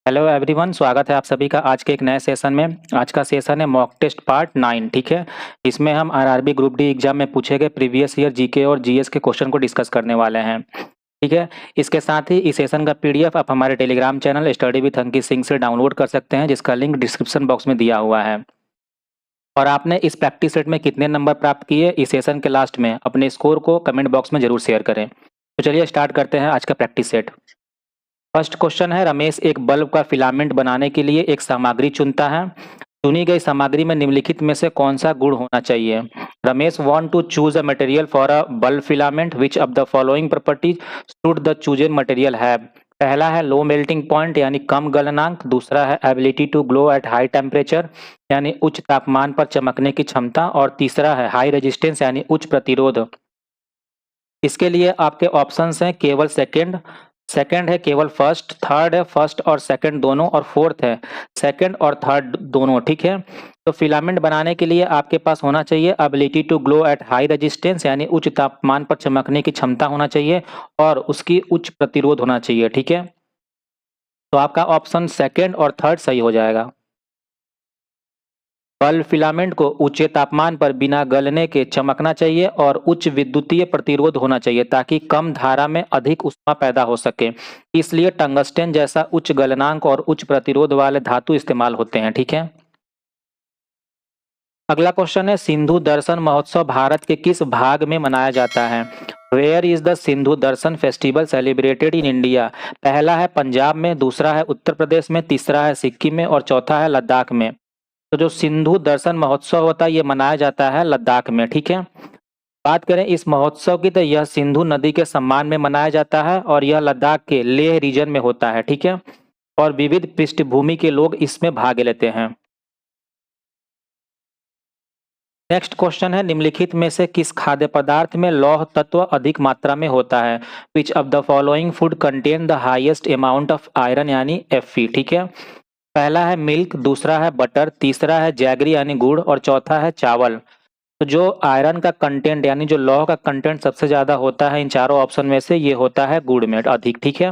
Hello everyone, स्वागत है आप सभी का आज के एक नए सेशन में। आज का सेशन है मॉक टेस्ट पार्ट 9। ठीक है, इसमें हम आरआरबी ग्रुप डी एग्जाम में पूछे गए प्रीवियस ईयर जीके और जीएस के क्वेश्चन को डिस्कस करने वाले हैं। ठीक है, इसके साथ ही इस सेशन का पीडीएफ आप हमारे Telegram channel study with Ankit Singh से डाउनलोड कर सकते हैं, जिसका लिंक डिस्क्रिप्शन बॉक्स में दिया हुआ है। और आपने इस प्रैक्टिस सेट में कितने नंबर प्राप्त किए, इस सेशन के लास्ट में अपने स्कोर को कमेंट बॉक्स में जरूर शेयर करें। तो चलिए स्टार्ट करते हैं आज का प्रैक्टिस सेट। फर्स्ट क्वेश्चन है, रमेश एक बल्ब का फिलामेंट बनाने के लिए एक सामग्री चुनता है। चुनी गई सामग्री में निम्नलिखित में से कौन सा गुण होना चाहिए? Ramesh want to choose a material for a bulb filament, which of the following properties should the chosen material have? पहला है लो मेल्टिंग पॉइंट यानी कम गलनांक, दूसरा है ability to glow at high temperature यानी उच्च तापमान पर चमकने की क्षमता, और तीसरा है हाई रेजिस्टेंस यानी उच्च प्रतिरोध। इसके लिए आपके ऑप्शंस हैं केवल सेकंड है केवल फर्स्ट, थर्ड है फर्स्ट और सेकंड दोनों, और फोर्थ है सेकंड और थर्ड दोनों। ठीक है, तो फिलामेंट बनाने के लिए आपके पास होना चाहिए ability to glow at high resistance यानी उच्च तापमान पर चमकने की क्षमता होना चाहिए, और उसकी उच्च प्रतिरोध होना चाहिए। ठीक है, तो आपका ऑप्शन सेकंड और थर्ड सही हो जाएगा। बल्ब फिलामेंट को उच्च तापमान पर बिना गलने के चमकना चाहिए और उच्च विद्युतीय प्रतिरोध होना चाहिए ताकि कम धारा में अधिक ऊष्मा पैदा हो सके। इसलिए टंगस्टन जैसा उच्च गलनांक और उच्च प्रतिरोध वाले धातु इस्तेमाल होते हैं। ठीक है, अगला क्वेश्चन है, सिंधु दर्शन महोत्सव भारत के किस भाग में मनाया जाता है? Where is the Sindhu Darshan festival celebrated in India? पहला है पंजाब में, दूसरा है उत्तर प्रदेश में, तीसरा है सिक्किम में, और चौथा है लद्दाख में। तो जो सिंधु दर्शन महोत्सव होता है ये मनाया जाता है लद्दाख में। ठीक है, बात करें इस महोत्सव की तो यह सिंधु नदी के सम्मान में मनाया जाता है और यह लद्दाख के लेह रीजन में होता है। ठीक है, और विविध पृष्ठभूमि के लोग इसमें भाग लेते हैं। नेक्स्ट क्वेश्चन है, निम्नलिखित में से किस खाद्य पदार्थ में लौह तत्व अधिक मात्रा में होता है? विच of the following food contain the highest amount of iron यानी Fe? ठीक है, पहला है मिल्क, दूसरा है बटर, तीसरा है जैगरी यानी गुड़, और चौथा है चावल। तो जो आयरन का कंटेंट यानी जो लौह का कंटेंट सबसे ज्यादा होता है इन चारों ऑप्शन में से, ये होता है गुड़ में अधिक। ठीक है,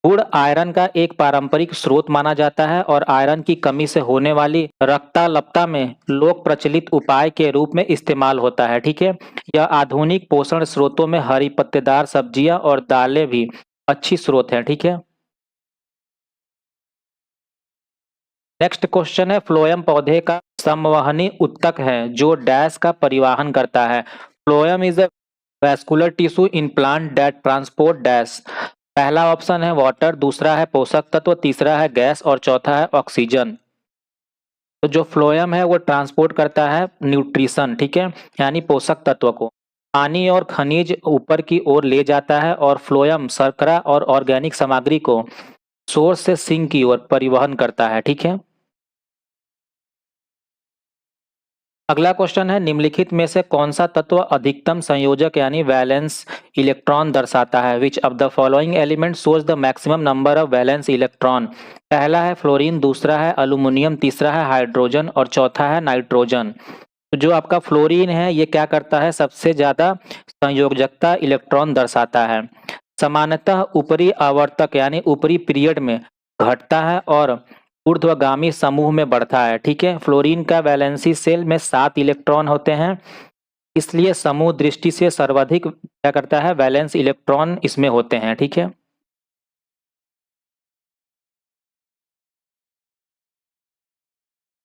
गुड़ आयरन का एक पारंपरिक स्रोत माना जाता है और आयरन की कमी से होने वाली रक्ताल्पता में लोक प्रचलित उपाय के रूप में इस्तेमाल होता है। ठीक है, यह आधुनिक पोषण स्रोतों में हरी पत्तेदार सब्जियां और दालें भी अच्छी स्रोत है। ठीक है, नेक्स्ट क्वेश्चन है, फ्लोएम पौधे का संवहनी उत्तक है जो डैश का परिवहन करता है। Phloem is a vascular tissue in plant that transport dash. पहला ऑप्शन है वाटर, दूसरा है पोषक तत्व, तीसरा है गैस, और चौथा है ऑक्सीजन। तो जो फ्लोएम है वो ट्रांसपोर्ट करता है न्यूट्रिशन, ठीक है, यानी पोषक तत्व को पानी और खनिज ऊपर की ओर ले जाता है, और फ्लोएम शर्करा और ऑर्गेनिक सामग्री को सोर्स से सिंक की ओर परिवहन करता है। ठीक है, अगला क्वेश्चन है, निम्नलिखित में से कौन सा तत्व अधिकतम संयोजक यानी वैलेंस इलेक्ट्रॉन दर्शाता है? विच of the following element shows the maximum number of valence electron? पहला है फ्लोरीन, दूसरा है अल्यूमिनियम, तीसरा है हाइड्रोजन, और चौथा है नाइट्रोजन। तो जो आपका फ्लोरीन है ये क्या करता है, सबसे ज्यादा संयोजकता इलेक्ट्रॉन दर्शाता है। सामान्यतः ऊपरी आवर्तक यानी ऊपरी पीरियड में घटता है और ऊर्ध्वगामी समूह में बढ़ता है। ठीक है, फ्लोरीन का वैलेंसी शेल में 7 इलेक्ट्रॉन होते हैं, इसलिए समूह दृष्टि से सर्वाधिक क्या करता है, वैलेंस इलेक्ट्रॉन इसमें होते हैं। ठीक है,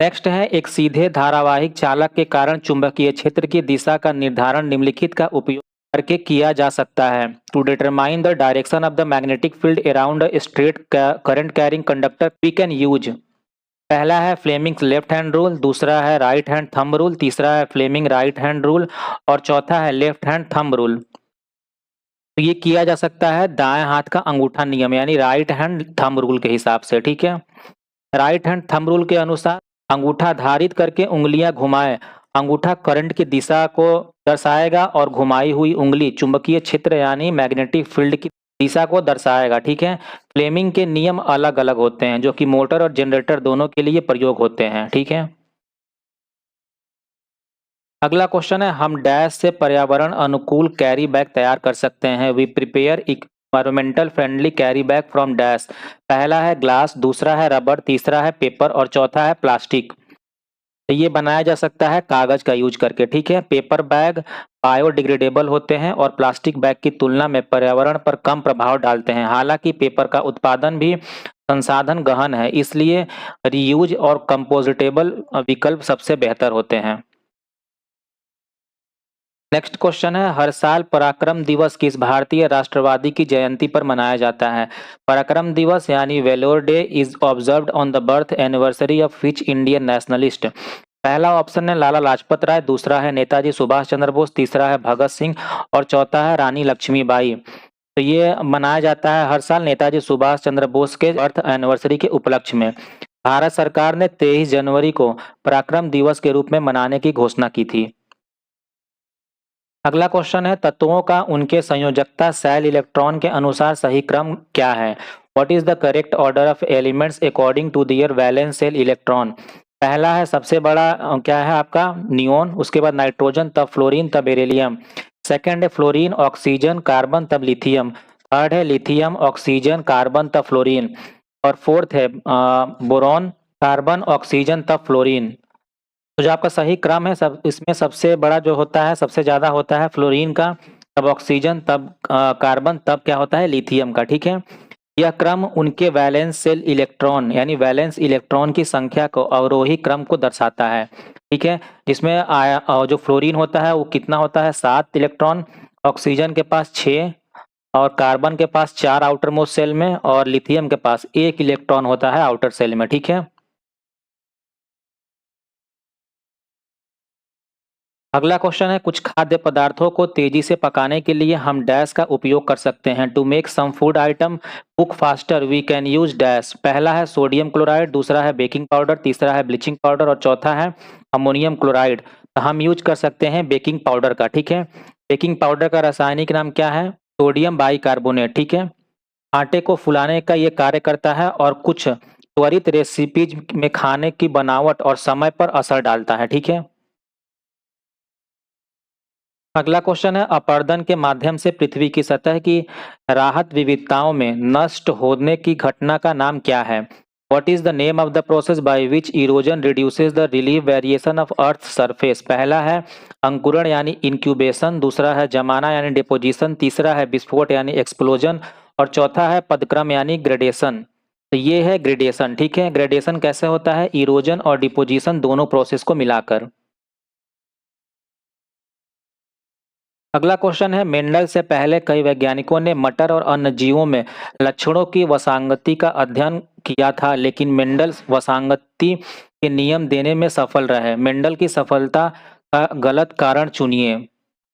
नेक्स्ट है, एक सीधे धारावाहिक चालक के कारण चुंबकीय क्षेत्र की दिशा का निर्धारण निम्नलिखित का उपयोग करके किया जा सकता है। To determine the direction of the magnetic field around a straight current carrying conductor we can use. पहला है फ्लेमिंग्स लेफ्ट हैंड रूल, दूसरा है राइट हैंड थंब रूल, तीसरा है फ्लेमिंग राइट हैंड रूल, और चौथा है लेफ्ट हैंड थंब रूल। तो ये किया जा सकता है दाएं हाथ का अंगूठा नियम यानी राइट हैंड थंब रूल के हिसाब से। ठीक है, राइट हैंड थंब रूल के अनुसार अंगूठा धारित करके उंगलियां घुमाए, अंगूठा करंट की दिशा को दर्शाएगा और घुमाई हुई उंगली चुंबकीय क्षेत्र यानी मैग्नेटिक फील्ड की दिशा को दर्शाएगा। ठीक है, फ्लेमिंग के नियम अलग अलग होते हैं जो कि मोटर और जनरेटर दोनों के लिए प्रयोग होते हैं। ठीक है, अगला क्वेश्चन है, हम डैश से पर्यावरण अनुकूल कैरी बैग तैयार कर सकते हैं? We prepare environmental friendly carry bag from dash. पहला है ग्लास, दूसरा है रबर, तीसरा है पेपर और चौथा है प्लास्टिक। तो ये बनाया जा सकता है कागज का यूज करके, ठीक है। पेपर बैग बायोडिग्रेडेबल होते हैं और प्लास्टिक बैग की तुलना में पर्यावरण पर कम प्रभाव डालते हैं। हालांकि पेपर का उत्पादन भी संसाधन गहन है, इसलिए रीयूज और कंपोजिटेबल विकल्प सबसे बेहतर होते हैं। नेक्स्ट क्वेश्चन है, हर साल पराक्रम दिवस किस भारतीय राष्ट्रवादी की जयंती पर मनाया जाता है? पराक्रम दिवस यानी valour day is observed on the birth anniversary of which Indian nationalist? पहला ऑप्शन है लाला लाजपत राय, दूसरा है नेताजी सुभाष चंद्र बोस, तीसरा है भगत सिंह और चौथा है रानी लक्ष्मीबाई। तो ये मनाया जाता है हर साल नेताजी सुभाष चंद्र बोस के बर्थ एनिवर्सरी के उपलक्ष्य में। भारत सरकार ने 23 जनवरी को पराक्रम दिवस के रूप में मनाने की घोषणा की थी। अगला क्वेश्चन है, तत्वों का उनके संयोजकता सेल इलेक्ट्रॉन के अनुसार सही क्रम क्या है? What is the correct order of elements according to their valence shell electron? पहला है सबसे बड़ा क्या है आपका नियोन, उसके बाद नाइट्रोजन, तब फ्लोरीन, तब बेरिलियम। सेकंड है फ्लोरीन ऑक्सीजन कार्बन तब लिथियम। थर्ड है लिथियम ऑक्सीजन कार्बन तब फ्लोरीन। और फोर्थ है बोरॉन कार्बन ऑक्सीजन तब फ्लोरीन। तो जो आपका सही क्रम है सब इसमें सबसे बड़ा जो होता है सबसे ज़्यादा होता है फ्लोरीन का, तब ऑक्सीजन, तब कार्बन, तब क्या होता है लिथियम का, ठीक है। यह क्रम उनके वैलेंस शेल इलेक्ट्रॉन यानी वैलेंस इलेक्ट्रॉन की संख्या को अवरोही क्रम को दर्शाता है, ठीक है। जिसमें जो फ्लोरीन होता है वो कितना होता है 7 इलेक्ट्रॉन, ऑक्सीजन के पास 6 और कार्बन के पास 4 आउटर मोस्ट सेल में और लिथियम के पास 1 इलेक्ट्रॉन होता है आउटर सेल में, ठीक है। अगला क्वेश्चन है, कुछ खाद्य पदार्थों को तेजी से पकाने के लिए हम डैश का उपयोग कर सकते हैं। To make some food item cook faster we can use dash. पहला है सोडियम क्लोराइड, दूसरा है बेकिंग पाउडर, तीसरा है ब्लीचिंग पाउडर और चौथा है अमोनियम क्लोराइड। तो हम यूज कर सकते हैं बेकिंग पाउडर का, ठीक है। बेकिंग पाउडर का रासायनिक नाम क्या है? सोडियम बाइकार्बोनेट, ठीक है। आटे को फुलाने का ये कार्य करता है और कुछ त्वरित रेसिपीज में खाने की बनावट और समय पर असर डालता है, ठीक है। अगला क्वेश्चन है, अपरदन के माध्यम से पृथ्वी की सतह की राहत विविधताओं में नष्ट होने की घटना का नाम क्या है? What is the name of the process by which erosion reduces the relief variation of earth surface? पहला है अंकुरण यानी इंक्यूबेशन, दूसरा है जमाना यानी डिपोजिशन, तीसरा है विस्फोट यानी एक्सप्लोजन और चौथा है पदक्रम यानी ग्रेडेशन। तो ये है ग्रेडेशन, ठीक है। ग्रेडेशन कैसे होता है? इरोजन और डिपोजिशन दोनों प्रोसेस को मिलाकर। अगला क्वेश्चन है, मेंडल से पहले कई वैज्ञानिकों ने मटर और अन्य जीवों में लक्षणों की वसांगति का अध्ययन किया था, लेकिन मेंडल वसांगति के नियम देने में सफल रहे। मेंडल की सफलता का गलत कारण चुनिए।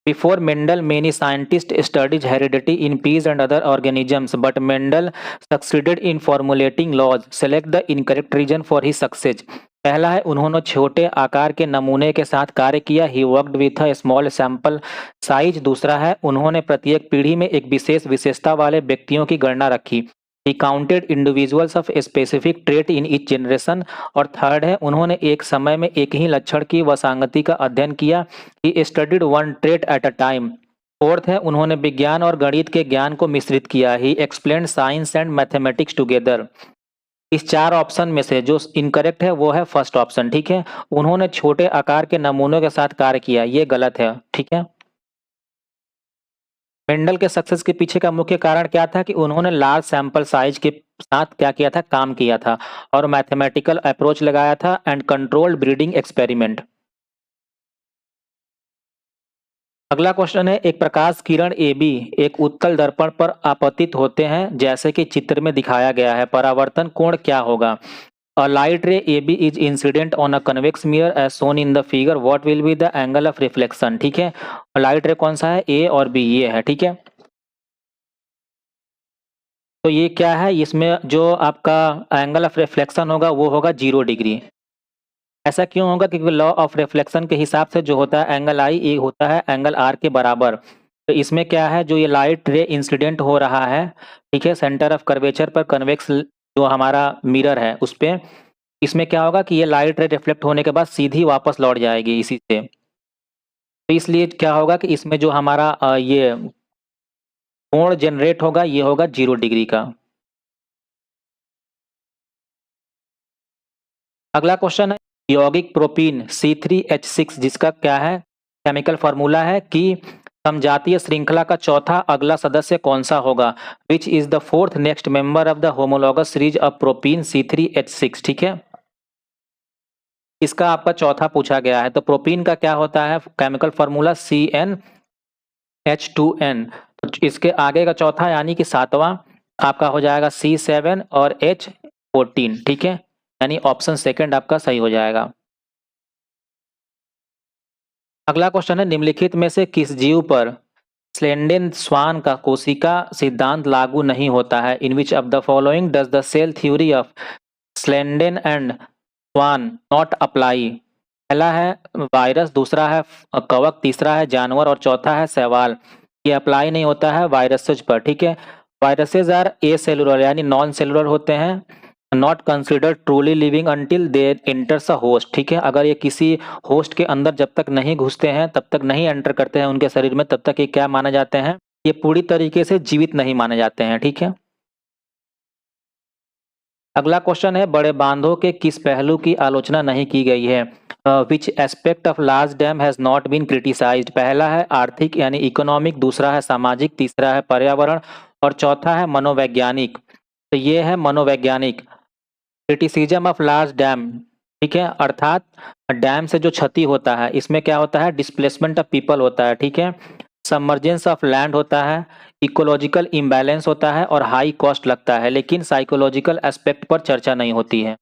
Before Mendel many scientist studies heredity in peas and other organisms but Mendel succeeded in formulating laws. Select the incorrect reason for his success. पहला है उन्होंने छोटे आकार के नमूने के साथ कार्य किया, he worked with a small sample size. दूसरा है उन्होंने प्रत्येक पीढ़ी में एक विशेष विशेषता वाले व्यक्तियों की गणना रखी, he counted individuals of specific trait in each generation. और थर्ड है उन्होंने एक समय में एक ही लक्षण की वसांगति का अध्ययन किया, he studied one trait at a time. Fourth है उन्होंने विज्ञान और गणित के ज्ञान को मिश्रित किया, ही explained science and mathematics together. इस 4 ऑप्शन में से जो इनकरेक्ट है वो है फर्स्ट ऑप्शन, ठीक है। उन्होंने छोटे आकार के नमूनों के साथ कार्य किया, ये गलत है, ठीक है। मेंडल के सक्सेस के पीछे का मुख्य कारण क्या था कि उन्होंने लार्ज सैंपल साइज के साथ क्या किया था, काम किया था और मैथमेटिकल अप्रोच लगाया था एंड कंट्रोल्ड ब्रीडिंग एक्सपेरिमेंट। अगला क्वेश्चन है, एक प्रकाश किरण AB एक उत्तल दर्पण पर आपतित होते हैं जैसे कि चित्र में दिखाया गया है, परावर्तन कोण क्या होगा? A light ray AB is incident on a convex mirror as shown in the figure. What will be the angle of reflection? ठीक है, लाइट रे कौन सा है? A और B, ये है, ठीक है। तो ये क्या है, इसमें जो आपका एंगल ऑफ रिफ्लेक्शन होगा वो होगा 0 डिग्री। ऐसा क्यों होगा? क्योंकि लॉ ऑफ रिफ्लेक्शन के हिसाब से जो होता है एंगल आई ये होता है एंगल आर के बराबर। तो इसमें क्या है, जो ये लाइट रे इंसिडेंट हो रहा है, ठीक है, सेंटर ऑफ कर्वेचर पर कन्वेक्स जो हमारा मिरर है उस पे, इसमें क्या होगा कि ये लाइट रे रिफ्लेक्ट होने के बाद सीधी वापस लौट जाएगी इसी से। तो इसलिए क्या होगा कि इसमें जो हमारा ये कोण जनरेट होगा ये होगा 0 डिग्री का। अगला क्वेश्चन है यौगिक प्रोपीन C3H6 जिसका क्या है केमिकल फॉर्मूला है कि समजातीय श्रृंखला का चौथा अगला सदस्य कौन सा होगा, which is the fourth next member of the homologous series of propene C3H6। ठीक है, इसका आपका चौथा पूछा गया है। तो प्रोपीन का क्या होता है केमिकल फॉर्मूला CnH2n। तो इसके आगे का चौथा यानी कि सातवां आपका हो जाएगा C7 और H14। ठीक है, यानी ऑप्शन सेकंड आपका सही हो जाएगा। अगला क्वेश्चन है निम्नलिखित में से किस जीव पर स्लेंडेन स्वान का कोशिका सिद्धांत लागू नहीं होता है, in which of the following does the cell theory of Schleiden and Schwann not apply. पहला है वायरस, दूसरा है कवक, तीसरा है जानवर और चौथा है शैवाल। ये अप्लाई नहीं होता है वायरसेज पर। ठीक है, वायरसेज आर ए सेलुलर यानी नॉन सेलुलर होते हैं, not consider truly living until they enters a host. ठीक है, अगर ये किसी होस्ट के अंदर जब तक नहीं घुसते हैं, तब तक नहीं एंटर करते हैं उनके शरीर में, तब तक ये क्या माने जाते हैं, ये पूरी तरीके से जीवित नहीं माने जाते हैं। ठीक है, अगला क्वेश्चन है बड़े बांधों के किस पहलू की आलोचना नहीं की गई है, which aspect of large dam has not been criticized. पहला है आर्थिक यानी इकोनॉमिक, दूसरा है सामाजिक, तीसरा है पर्यावरण और चौथा है मनोवैज्ञानिक। तो ये है मनोवैज्ञानिक। क्रिटिसिज्म ऑफ लार्ज डैम, ठीक है, अर्थात डैम से जो क्षति होता है इसमें क्या होता है डिस्प्लेसमेंट ऑफ पीपल होता है। ठीक है, सबमर्जेंस ऑफ लैंड होता है, इकोलॉजिकल इम्बैलेंस होता है और हाई कॉस्ट लगता है, लेकिन साइकोलॉजिकल एस्पेक्ट पर चर्चा नहीं होती है।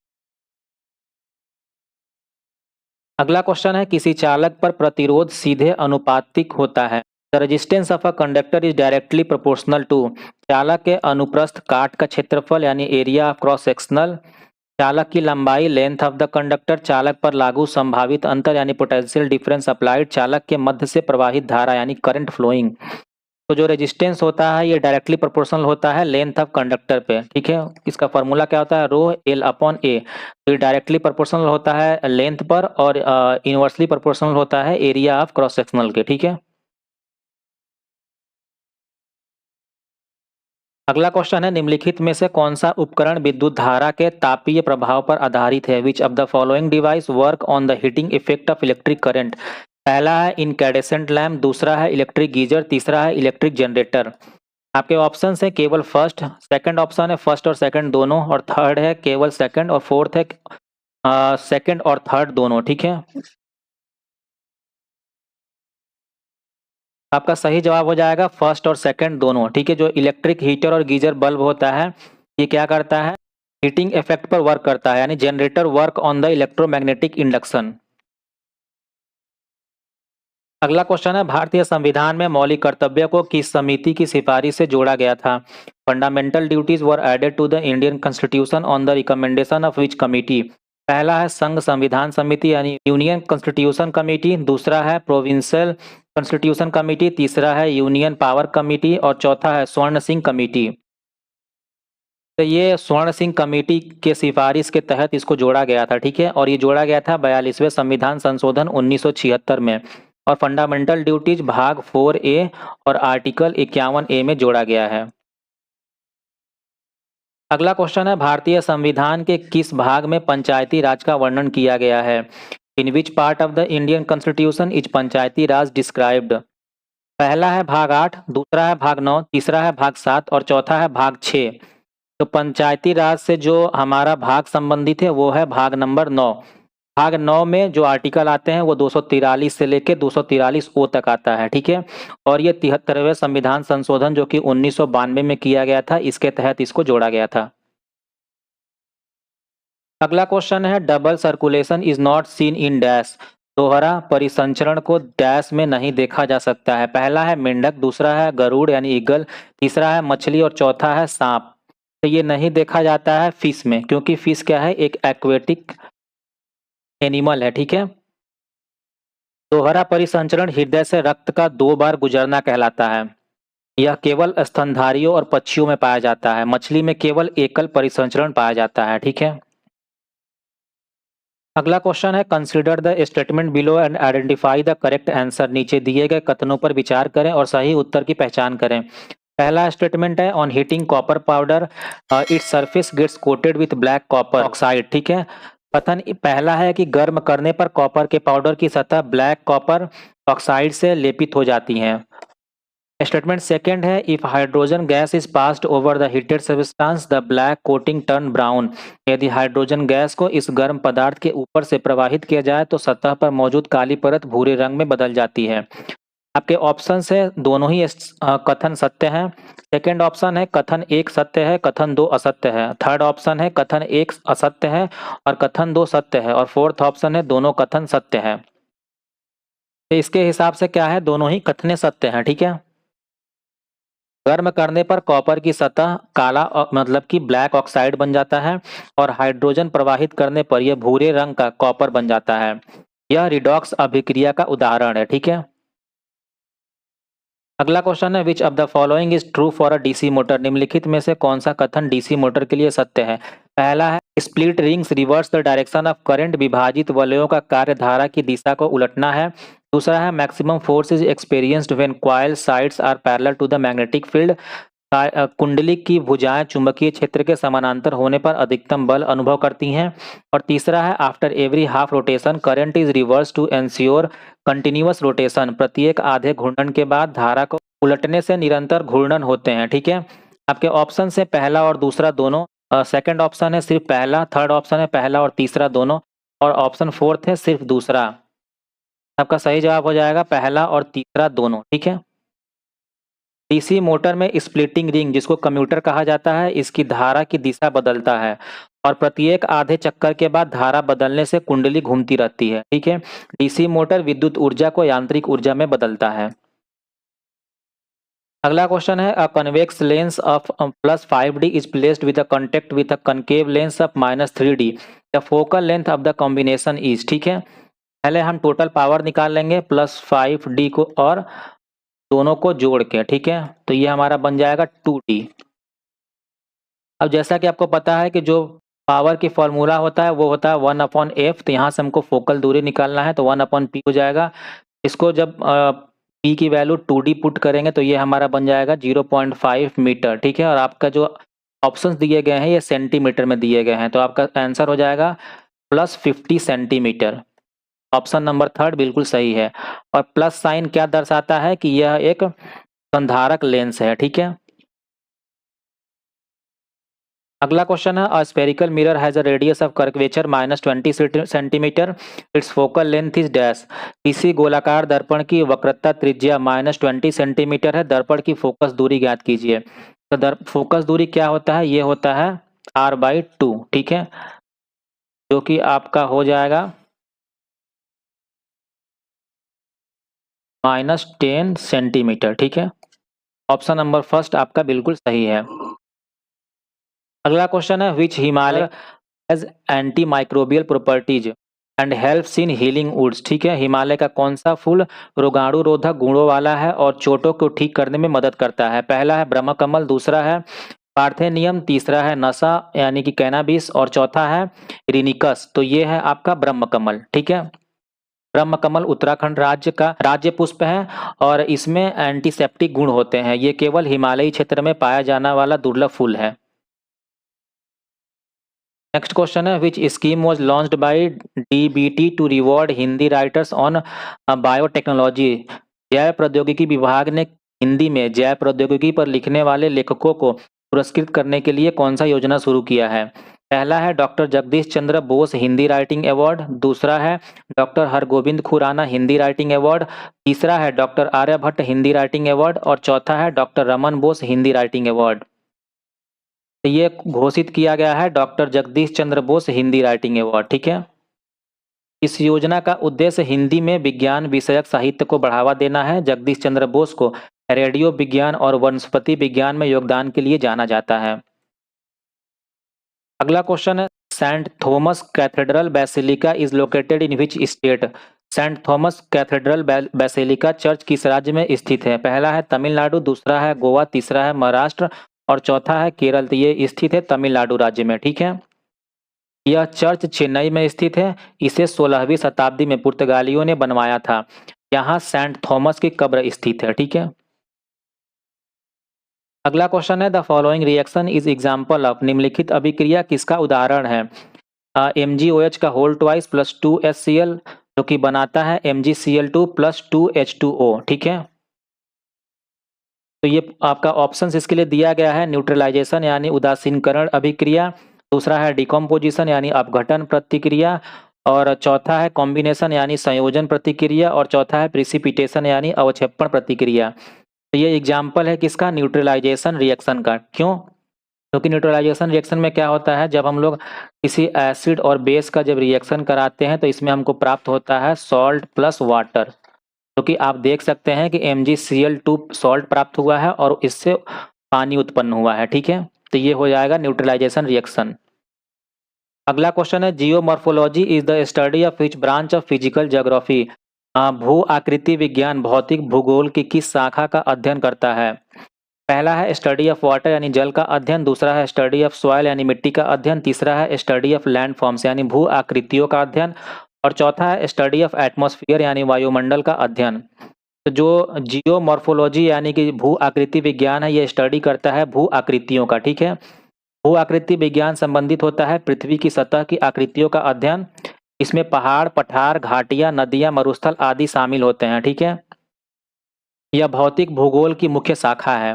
अगला क्वेश्चन है किसी चालक पर प्रतिरोध सीधे अनुपातिक होता है। The resistance of a conductor is directly proportional to. चालक के अनुप्रस्थ काट का क्षेत्रफल यानी एरिया ऑफ क्रॉस सेक्शनल, चालक की लंबाई लेंथ ऑफ द कंडक्टर, चालक पर लागू संभावित अंतर यानी पोटेंशियल डिफरेंस अप्लाइड, चालक के मध्य से प्रवाहित धारा यानी करंट फ्लोइंग। तो जो रेजिस्टेंस होता है ये डायरेक्टली प्रोपोर्शनल होता है लेंथ ऑफ कंडक्टर पे। ठीक है, इसका फॉर्मूला क्या होता है रो एल अपॉन ए। तो ये डायरेक्टली प्रोपोर्शनल होता है लेंथ पर और इनवर्सली प्रोपोर्शनल होता है एरिया ऑफ क्रॉस सेक्शनल के। ठीक है, अगला क्वेश्चन है निम्नलिखित में से कौन सा उपकरण विद्युत धारा के तापीय प्रभाव पर आधारित है, विच of the following device work on the heating effect of electric current. पहला है इनकैंडेसेंट लैम्प, दूसरा है इलेक्ट्रिक गीजर, तीसरा है इलेक्ट्रिक जनरेटर। आपके ऑप्शंस है केवल फर्स्ट, सेकंड ऑप्शन है फर्स्ट और सेकंड दोनों, और थर्ड है केवल सेकंड, और फोर्थ है सेकंड और थर्ड दोनों। ठीक है, आपका सही जवाब हो जाएगा फर्स्ट और सेकंड दोनों। ठीक है, जो इलेक्ट्रिक हीटर और गीजर बल्ब होता है ये क्या करता है हीटिंग इफेक्ट पर वर्क करता है, यानी generator work on the electromagnetic induction. अगला क्वेश्चन है भारतीय संविधान में मौलिक कर्तव्य को किस समिति की सिफारिश से जोड़ा गया था। Fundamental duties were added to the Indian constitution on the recommendation of which committee. पहला है संघ संविधान समिति यानी यूनियन कॉन्स्टिट्यूशन कमेटी, दूसरा है प्रोविंशियल कॉन्स्टिट्यूशन कमेटी, तीसरा है यूनियन पावर कमेटी और चौथा है स्वर्ण सिंह कमेटी। तो ये स्वर्ण सिंह कमेटी के सिफारिश के तहत इसको जोड़ा गया था। ठीक है, और ये जोड़ा गया था 42वें संविधान संशोधन 1976 में, और फंडामेंटल ड्यूटीज भाग 4A और आर्टिकल 51A में जोड़ा गया है। अगला क्वेश्चन है भारतीय संविधान के किस भाग में पंचायती राज का वर्णन किया गया है। In which part of the Indian constitution is panchayati raj described. पहला है भाग 8, दूसरा है भाग 9, तीसरा है भाग 7 और चौथा है भाग 6। तो पंचायती राज से जो हमारा भाग संबंधित है वो है भाग नंबर 9। भाग 9 में जो आर्टिकल आते हैं वो 243 से लेके 243 तक आता है। ठीक है, और ये 73वें संविधान संशोधन जो कि 1992 में किया गया था इसके तहत इसको जोड़ा गया था। अगला क्वेश्चन है double circulation is not seen in dash. दोहरा परिसंचरण को डैश में नहीं देखा जा सकता है। पहला है मेंढक, दूसरा है गरुड़ यानी ईगल, तीसरा है मछली और चौथा है सांप। तो ये नहीं देखा जाता है फिश में, क्योंकि फिश क्या है एक एक्वेटिक एनिमल है। ठीक है, दोहरा परिसंचरण हृदय से रक्त का 2 बार गुजरना कहलाता है। यह केवल स्तनधारियों और पक्षियों में पाया जाता है। मछली में केवल एकल परिसंचरण पाया जाता है। ठीक है, अगला क्वेश्चन है consider the statement below and identify the correct answer. नीचे दिए गए कथनों पर विचार करें और सही उत्तर की पहचान करें। पहला स्टेटमेंट है on heating copper powder its surface gets coated with black copper oxide, ठीक है। कथन पहला है कि गर्म करने पर कॉपर के पाउडर की सतह ब्लैक कॉपर ऑक्साइड से लेपित हो जाती है। स्टेटमेंट सेकंड है if hydrogen gas is passed over the heated substance the black coating turn brown, यदि हाइड्रोजन गैस को इस गर्म पदार्थ के ऊपर से प्रवाहित किया जाए तो सतह पर मौजूद काली परत भूरे रंग में बदल जाती है। आपके ऑप्शन से दोनों ही कथन सत्य हैं। सेकंड ऑप्शन है कथन एक सत्य है, कथन दो असत्य है। थर्ड ऑप्शन है कथन एक असत्य है और कथन दो सत्य है। और फोर्थ ऑप्शन है दोनों कथन सत्य है। तो इसके हिसाब से क्या है, दोनों ही कथने सत्य हैं, ठीक है। गर्म करने पर कॉपर की सतह काला मतलब कि ब्लैक ऑक्साइड बन जाता है और हाइड्रोजन प्रवाहित करने पर यह भूरे रंग का कॉपर बन जाता है। यह रिडॉक्स अभिक्रिया का उदाहरण है, ठीक है। अगला क्वेश्चन है विच of the following is true for a DC motor, निम्नलिखित में से कौन सा कथन डीसी मोटर के लिए सत्य है। पहला है split rings reverse the direction of current, विभाजित वलयों का कार्य धारा की दिशा को उलटना है। दूसरा है maximum force is experienced when coil sides are parallel to the magnetic field, कुंडली की भुजाएं चुंबकीय क्षेत्र के समानांतर होने पर अधिकतम बल अनुभव करती हैं। और तीसरा है after every half rotation current is reverse to ensure continuous rotation, प्रत्येक आधे घूर्णन के बाद धारा को उलटने से निरंतर घूर्णन होते हैं, ठीक है। आपके ऑप्शन से पहला और दूसरा दोनों, सेकंड ऑप्शन है सिर्फ पहला, थर्ड ऑप्शन है पहला और तीसरा दोनों, और ऑप्शन फोर्थ है सिर्फ दूसरा। आपका सही जवाब हो जाएगा पहला और तीसरा दोनों, ठीक है। डीसी मोटर में स्प्लिटिंग रिंग जिसको कम्यूटर कहा जाता है, इसकी धारा की दिशा बदलता है और प्रत्येक आधे चक्कर के बाद धारा बदलने से कुंडली घूमती रहती है, ठीक है। डीसी मोटर विद्युत ऊर्जा को यांत्रिक ऊर्जा में बदलता है। अगला क्वेश्चन है अ convex lens of +5d is placed with a contact with a concave lens of -3d, the focal length of the combination is, ठीक है। पहले हम टोटल पावर निकाल लेंगे +5d को और दोनों को जोड़ के, ठीक है। तो ये हमारा बन जाएगा 2d। अब जैसा कि आपको पता है कि जो पावर की फॉर्मूला होता है वो होता है 1/f, तो यहाँ से हमको फोकल दूरी निकालना है तो 1/p हो जाएगा। इसको जब p की वैल्यू 2d पुट करेंगे तो ये हमारा बन जाएगा 0.5 मीटर, ठीक है। और आपका जो ऑप्शंस दिए गए हैं ये सेंटीमीटर में दिए गए हैं, तो आपका आंसर हो जाएगा +50 सेंटीमीटर। ऑप्शन नंबर थर्ड बिल्कुल सही है। और प्लस साइन क्या दर्शाता है कि यह एक संधारक लेंस है, ठीक है। अगला क्वेश्चन है a spherical mirror has a radius of curvature -20 centimetre, it's focal length is dash, किसी गोलाकार दर्पण की वक्रता त्रिज्या -20 सेंटीमीटर है, दर्पण की फोकस दूरी ज्ञात कीजिए। तो फोकस दूरी क्या होता है, ये होता है r/2, ठीक है, जो कि आपका हो जाएगा -10 सेंटीमीटर, ठीक है। ऑप्शन नंबर फर्स्ट आपका बिल्कुल सही है। अगला क्वेश्चन है which Himalaya has anti microbial properties and helps in healing wounds, ठीक है। हिमालय का कौन सा फूल रोगाणु रोधक गुणों वाला है और चोटों को ठीक करने में मदद करता है। पहला है ब्रह्मकमल, दूसरा है पार्थेनियम, तीसरा है नशा यानी कि कैनाबिस और चौथा है रिनिकस। तो ये है आपका ब्रह्मकमल, ठीक है। ब्रह्मकमल उत्तराखंड राज्य का राज्य पुष्प है और इसमें एंटीसेप्टिक गुण होते हैं। ये केवल हिमालयी क्षेत्र में पाया जाने वाला दुर्लभ फूल है। नेक्स्ट क्वेश्चन है which scheme was launched by DBT to reward Hindi writers on biotechnology, जैव प्रौद्योगिकी विभाग ने हिंदी में जैव प्रौद्योगिकी पर लिखने वाले लेखकों को पुरस्कृत करने के लिए कौन सा योजना शुरू किया है। पहला है doctor Jagdish Chandra Bose Hindi writing award, दूसरा है doctor Hargobind Khorana Hindi writing award, तीसरा है doctor Aryabhatta Hindi writing award और चौथा है doctor Raman Bose Hindi writing award. तो ये घोषित किया गया है doctor Jagdish Chandra Bose Hindi writing award, ठीक है। इस योजना का उद्देश्य हिंदी में विज्ञान विषयक साहित्य को बढ़ावा देना है। जगदीश चंद्र बोस को रेडियो विज्ञान और वनस्पति विज्ञान में योगदान के लिए जाना जाता है। अगला क्वेश्चन है Saint Thomas cathedral basilica is located in which state, Saint Thomas cathedral basilica church किस राज्य में स्थित है। पहला है तमिलनाडु, दूसरा है गोवा, तीसरा है महाराष्ट्र और चौथा है केरल। तो ये स्थित है तमिलनाडु राज्य में, ठीक है। यह चर्च चेन्नई में स्थित है। इसे 16वीं शताब्दी में पुर्तगालियों ने बनवाया था। यहाँ सेंट थॉमस की कब्र स्थित है, ठीक है। अगला क्वेश्चन है the following reaction is example of, निम्नलिखित अभिक्रिया किसका उदाहरण है? MgOH का होल ट्वाइस प्लस 2HCl जो कि बनाता है MgCl2 प्लस 2H2O, ठीक है। तो ये आपका ऑप्शन इसके लिए दिया गया है न्यूट्रलाइजेशन यानी उदासीनकरण अभिक्रिया, दूसरा है डिकम्पोजिशन यानी अपघटन प्रतिक्रिया, और चौथा है कॉम्बिनेशन यानी संयोजन प्रतिक्रिया, और चौथा है प्रिसिपिटेशन यानी अवक्षेपण प्रतिक्रिया। तो ये एग्जाम्पल है किसका? न्यूट्रलाइजेशन रिएक्शन का। क्यों? क्योंकि न्यूट्रलाइजेशन रिएक्शन में क्या होता है, जब हम लोग किसी एसिड और बेस का जब रिएक्शन कराते हैं तो इसमें हमको प्राप्त होता है सॉल्ट प्लस वाटर। तो कि आप देख सकते हैं कि MgCl2 सॉल्ट प्राप्त हुआ है और इससे पानी उत्पन्न हुआ है, ठीक है। तो ये हो जाएगा न्यूट्रलाइजेशन रिएक्शन। अगला क्वेश्चन है geomorphology is the study of which branch of physical geography, भू आकृति विज्ञान भौतिक भूगोल की किस शाखा का अध्ययन करता है? पहला है स्टडी ऑफ वाटर यानी जल का अध्ययन, दूसरा है स्टडी ऑफ सॉइल यानी मिट्टी का अध्ययन, तीसरा है स्टडी ऑफ लैंड फॉर्म्स यानी भू आकृतियों का अध्ययन, और चौथा है स्टडी ऑफ एटमॉस्फेयर यानी वायुमंडल का अध्ययन। तो जो जियोमॉर्फोलॉजी यानी कि भू आकृति विज्ञान है, ये स्टडी करता है भू आकृतियों का, ठीक है। भू आकृति विज्ञान संबंधित होता है पृथ्वी की सतह की आकृतियों का अध्ययन। इसमें पहाड़, पठार, घाटियां, नदियां, मरुस्थल आदि शामिल होते हैं, ठीक है। यह भौतिक भूगोल की मुख्य शाखा है।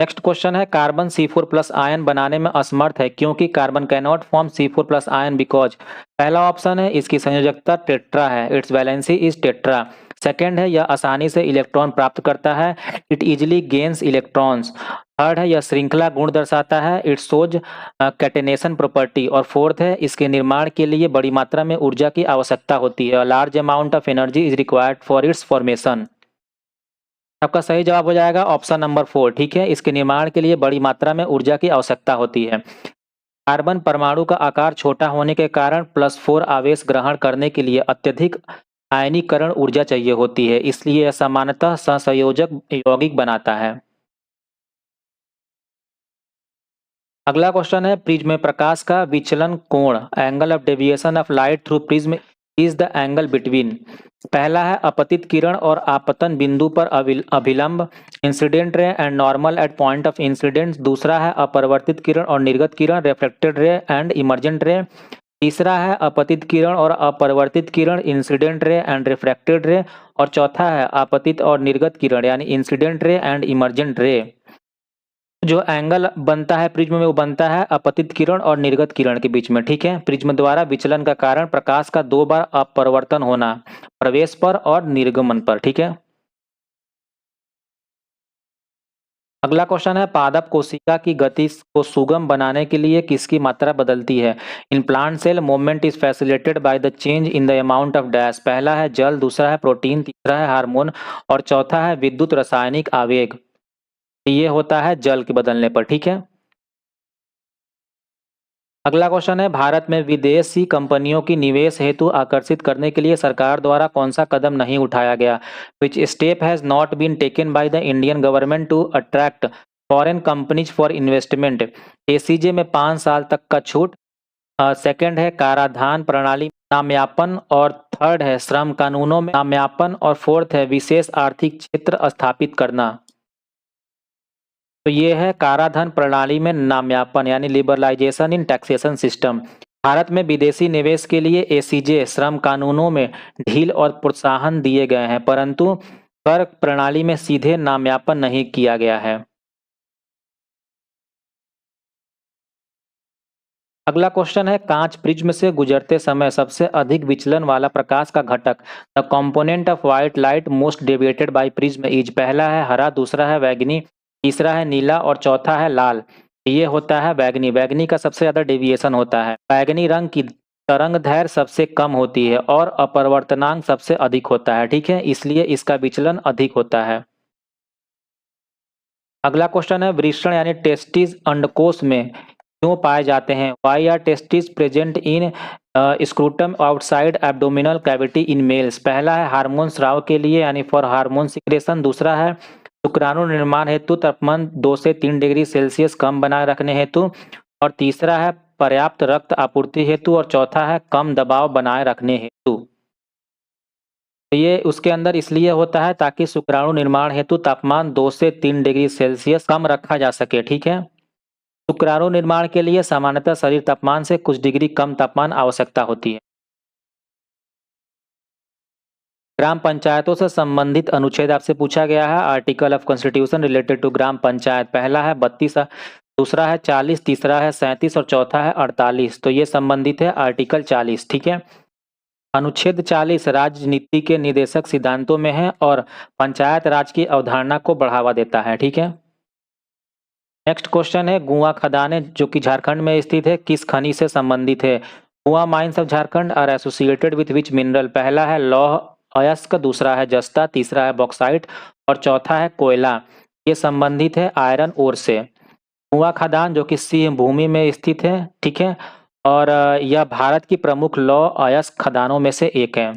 नेक्स्ट क्वेश्चन है कार्बन C4+ आयन बनाने में असमर्थ है क्योंकि carbon cannot form C4+ ion because. पहला ऑप्शन है इसकी संयोजकता टेट्रा है, it's valency is tetra. Second है यह आसानी से इलेक्ट्रॉन प्राप्त करता है, it easily gains electrons. Third है यह श्रृंखला गुण दर्शाता है, इट शोज कैटेनेशन प्रॉपर्टी। और फोर्थ है इसके निर्माण के लिए बड़ी मात्रा में ऊर्जा की आवश्यकता होती है, large amount of energy is required for its formation. आपका सही जवाब हो जाएगा ऑप्शन नंबर 4, ठीक है। इसके निर्माण के लिए बड़ी मात्रा में ऊर्जा की आवश्यकता होती है। कार्बन परमाणु का आकार छोटा होने के कारण +4 आवेश ग्रहण करने के लिए अत्यधिक आयनीकरण ऊर्जा चाहिए होती है, इसलिए यह सामान्यतः सहसंयोजक यौगिक बनाता है। अगला क्वेश्चन है प्रिज्म में प्रकाश का विचलन कोण, angle of deviation of light through prism is the angle between. पहला है अपतित किरण और आपतन बिंदु पर अभिलंब, incident ray and normal at point of incidence. दूसरा है अपरिवर्तित किरण और निर्गत किरण, reflected ray and emergent ray. तीसरा है अपतित किरण और अपरिवर्तित किरण, incident ray and refracted ray. और चौथा है आपतित और निर्गत किरण यानी इंसिडेंट रे एंड इमर्जेंट रे। जो एंगल बनता है प्रिज्म में वो बनता है अपतित किरण और निर्गत किरण के बीच में, ठीक है। प्रिज्म द्वारा विचलन का कारण प्रकाश का 2 बार अपवर्तन होना, प्रवेश पर और निर्गमन पर, ठीक है। अगला क्वेश्चन है पादप कोशिका की गति को सुगम बनाने के लिए किसकी मात्रा बदलती है? In plant cell movement is facilitated by the change in the amount of dash. पहला है जल, दूसरा है प्रोटीन, तीसरा है हार्मोन, और चौथा है विद्युत रासायनिक आवेग। ये होता है जल के बदलने पर, ठीक है। अगला क्वेश्चन है भारत में विदेशी कंपनियों की निवेश हेतु आकर्षित करने के लिए सरकार द्वारा कौन सा कदम नहीं उठाया गया? Which step has not been taken by the Indian government to attract foreign companies for investment? ACJ में 5 साल तक का छूट, सेकंड है कराधान प्रणाली नाम्यापन, और थर्ड है श्रम कानूनों में नाम्यापन, और फोर्थ है विशेष आर्थिक क्षेत्र स्थापित करना। तो ये है काराधन प्रणाली में नाम्यापन यानी लिबरलाइजेशन इन टैक्सेशन सिस्टम। भारत में विदेशी निवेश के लिए ACJ श्रम कानूनों में ढील और प्रोत्साहन दिए गए हैं, परंतु कर प्रणाली में सीधे नाम्यापन नहीं किया गया है। अगला क्वेश्चन है कांच प्रिज्म से गुजरते समय सबसे अधिक विचलन वाला प्रकाश का घटक। The component of white light most deviated by prism is. पहला है हरा, दूसरा है बैंगनी, तीसरा है नीला, और चौथा है लाल। ये होता है बैंगनी। बैंगनी का सबसे ज्यादा डेविएशन होता है। बैंगनी रंग की तरंग दैर्घ्य सबसे कम होती है और अपवर्तनांक सबसे अधिक होता है, ठीक है, इसलिए इसका विचलन अधिक होता है। अगला क्वेश्चन है वृषण यानी टेस्टिस अंडकोश में क्यों पाए जाते हैं? Why are testis present in scrotum outside abdominal cavity in males. पहला है हार्मोन स्राव के लिए यानी फॉर हार्मोन सिक्रेशन, दूसरा है शुक्राणु निर्माण हेतु तापमान 2 से 3 डिग्री सेल्सियस कम बनाए रखने हेतु, और तीसरा है पर्याप्त रक्त आपूर्ति हेतु, और चौथा है कम दबाव बनाए रखने हेतु। तो ये उसके अंदर इसलिए होता है ताकि शुक्राणु निर्माण हेतु तापमान 2 से 3 डिग्री सेल्सियस कम रखा जा सके, ठीक है। शुक्राणु निर्माण के लिए सामान्यतः शरीर तापमान से कुछ डिग्री कम तापमान आवश्यकता होती है। ग्राम पंचायतों से संबंधित अनुच्छेद आपसे पूछा गया है। Article of constitution related to gram panchayat, पहला है 32, दूसरा है 40, तीसरा है 37 और चौथा है 48। तो ये संबंधित है आर्टिकल 40, ठीक है। अनुच्छेद 40 राजनीति के निर्देशक सिद्धांतों में है और पंचायत राज की अवधारणा को बढ़ावा देता है, ठीक है। नेक्स्ट क्वेश्चन है गुआ खदानें जो कि झारखंड में स्थित है किस खनिज से संबंधित है। Gua mines of Jharkhand are associated with which mineral, पहला है लौह अयस्क, दूसरा है जस्ता, तीसरा है बॉक्साइट और चौथा है कोयला। ये संबंधित है आयरन ओर से। गुआ खदान जो कि सिंह भूमि में स्थित है, ठीक है, और यह भारत की प्रमुख लौह अयस्क खदानों में से एक है।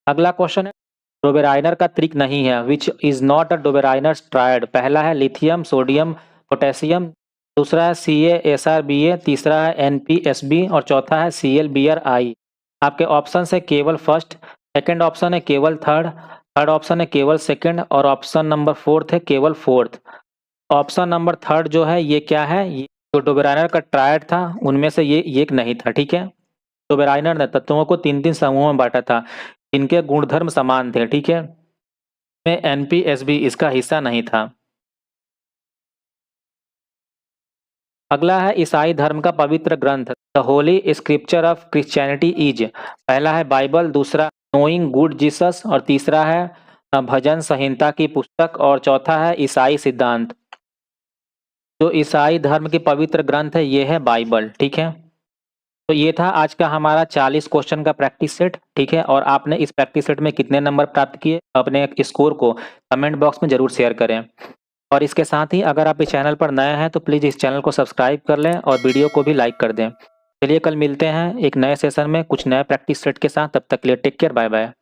अगला क्वेश्चन है डोबेराइनर का त्रिक नहीं है, which is not a Dobereiner triad, पहला है लिथियम, सोडियम, पोटेशियम, दूसरा है CaSrBa, तीसरा है NpSb और चौथा है ClBrI। आपके ऑप्शन है केवल फर्स्ट, सेकंड ऑप्शन है केवल थर्ड, थर्ड ऑप्शन है केवल सेकंड और ऑप्शन नंबर फोर्थ है केवल फोर्थ। ऑप्शन नंबर थर्ड जो है ये क्या है, ये जो डोबेराइनर का ट्रायड था उनमें से ये एक नहीं था, ठीक है। डोबेराइनर ने तत्वों को 3-3 समूहों में बांटा था, इनके गुणधर्म समान थे, ठीक है। में NpSb इसका हिस्सा नहीं था। अगला है ईसाई धर्म का पवित्र ग्रंथ, the Holi scripture of Christianity is, पहला है बाइबल, दूसरा नोइंग गुड जीसस और तीसरा है भजन संहिता की पुस्तक और चौथा है ईसाई सिद्धांत। जो ईसाई धर्म की पवित्र ग्रंथ है ये है बाइबल, ठीक है। तो ये था आज का हमारा 40 क्वेश्चन का प्रैक्टिस सेट, ठीक है। और आपने इस प्रैक्टिस सेट में कितने नंबर प्राप्त किए अपने स्कोर को कमेंट बॉक्स में जरूर शेयर करें। और इसके साथ ही अगर आप इस चैनल पर नए हैं तो प्लीज़ इस चैनल को सब्सक्राइब कर लें और वीडियो को भी लाइक कर दें। चलिए कल मिलते हैं एक नए सेशन में कुछ नए प्रैक्टिस सेट के साथ, तब तक के लिए टेक केयर, बाय बाय।